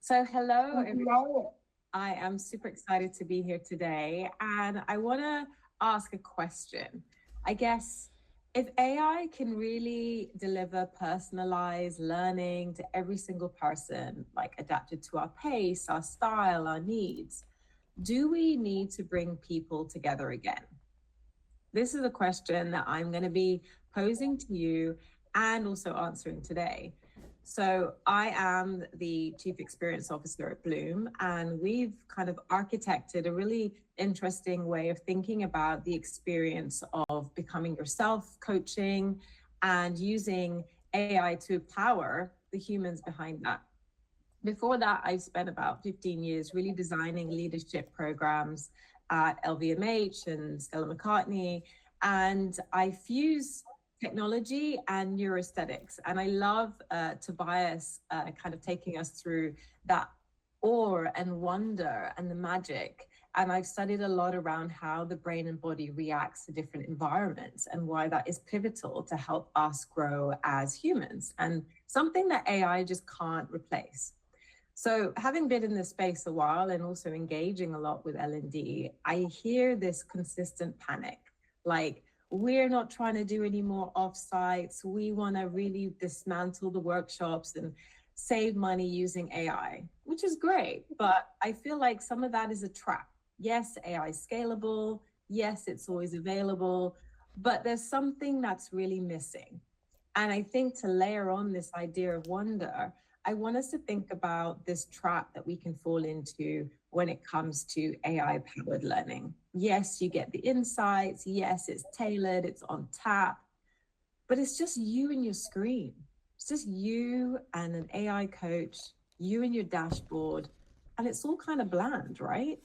So, hello, everyone. I am super excited to be here today. And I want to ask a question. I guess if AI can really deliver personalized learning to every single person, like adapted to our pace, our style, our needs, do we need to bring people together again? This is a question that I'm going to be posing to you and also answering today. So, I am the Chief Experience Officer at Bloom, and we've kind of architected a really interesting way of thinking about the experience of becoming yourself, coaching, and using AI to power the humans behind that. Before that, I spent about 15 years really designing leadership programs at LVMH and Stella McCartney. And I fuse technology and neuroaesthetics. And I love Tobias kind of taking us through that awe and wonder and the magic. And I've studied a lot around how the brain and body reacts to different environments and why that is pivotal to help us grow as humans and something that AI just can't replace. So, having been in this space a while and also engaging a lot with L&D, I hear this consistent panic. Like, we're not trying to do any more offsites. We want to really dismantle the workshops and save money using AI, which is great. But I feel like some of that is a trap. Yes, AI is scalable. Yes, it's always available. But there's something that's really missing. And I think to layer on this idea of wonder, I want us to think about this trap that we can fall into when it comes to AI powered learning. Yes, you get the insights. Yes, it's tailored, it's on tap, but it's just you and your screen. It's just you and an AI coach, you and your dashboard, and it's all kind of bland, right?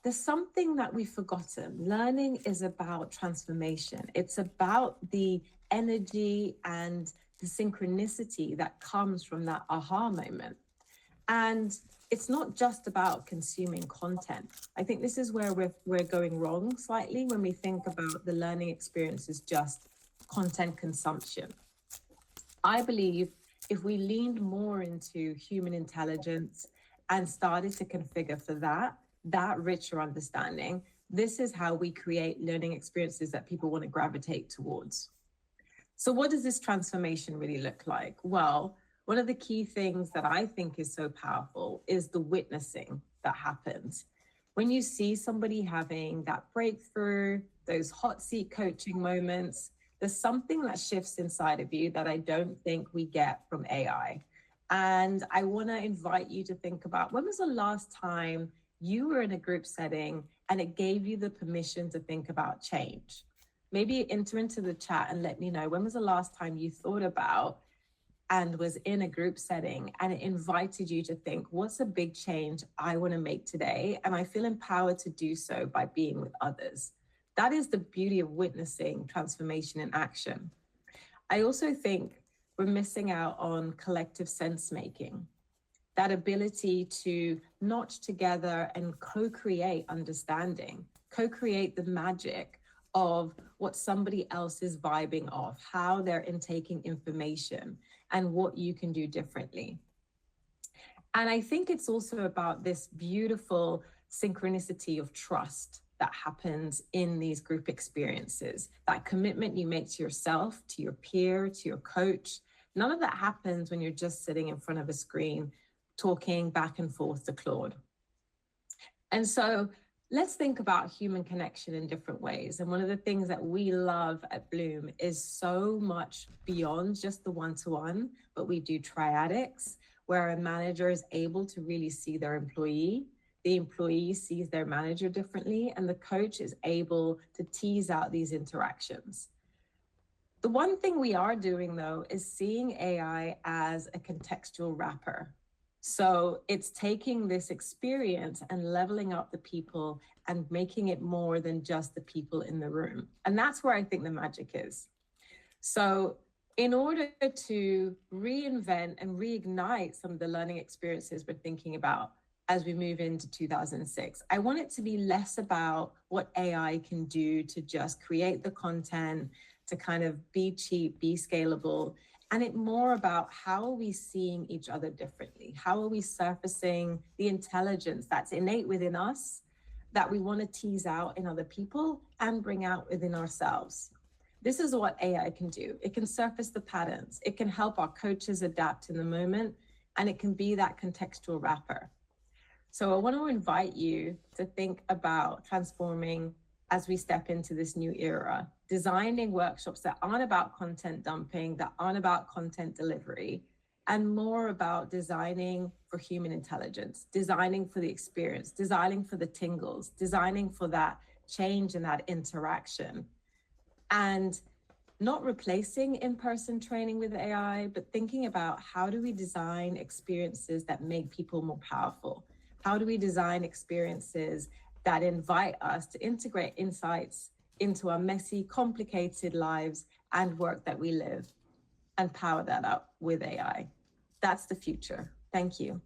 There's something that we've forgotten. Learning is about transformation. It's about the energy and the synchronicity that comes from that aha moment. And it's not just about consuming content. I think this is where we're going wrong slightly when we think about the learning experience as just content consumption. I believe if we leaned more into human intelligence and started to configure for that richer understanding, this is how we create learning experiences that people want to gravitate towards. So, what does this transformation really look like? Well, one of the key things that I think is so powerful is the witnessing that happens. When you see somebody having that breakthrough, those hot seat coaching moments, there's something that shifts inside of you that I don't think we get from AI. And I want to invite you to think about, when was the last time you were in a group setting and it gave you the permission to think about change? Maybe enter into the chat and let me know, when was the last time you thought about and was in a group setting and it invited you to think, what's a big change I want to make today? And I feel empowered to do so by being with others. That is the beauty of witnessing transformation in action. I also think we're missing out on collective sense making, that ability to notch together and co-create understanding, co-create the magic of what somebody else is vibing off, how they're intaking information, and what you can do differently. And I think it's also about this beautiful synchronicity of trust that happens in these group experiences, that commitment you make to yourself, to your peer, to your coach. None of that happens when you're just sitting in front of a screen talking back and forth to Claude. And so let's think about human connection in different ways. And one of the things that we love at Bloom is so much beyond just the one-to-one, but we do triadics, where a manager is able to really see their employee, the employee sees their manager differently, and the coach is able to tease out these interactions. The one thing we are doing, though, is seeing AI as a contextual wrapper. So it's taking this experience and leveling up the people and making it more than just the people in the room. And that's where I think the magic is. So in order to reinvent and reignite some of the learning experiences we're thinking about as we move into 2006, I want it to be less about what AI can do to just create the content, to kind of be cheap, be scalable. And it's more about how are we seeing each other differently? How are we surfacing the intelligence that's innate within us that we want to tease out in other people and bring out within ourselves? This is what AI can do. It can surface the patterns. It can help our coaches adapt in the moment, and it can be that contextual wrapper. So I want to invite you to think about transforming as we step into this new era, designing workshops that aren't about content dumping, that aren't about content delivery, and more about designing for human intelligence, designing for the experience, designing for the tingles, designing for that change and that interaction. And not replacing in-person training with AI, but thinking about how do we design experiences that make people more powerful? How do we design experiences that invite us to integrate insights into our messy, complicated lives and work that we live and power that up with AI? That's the future. Thank you.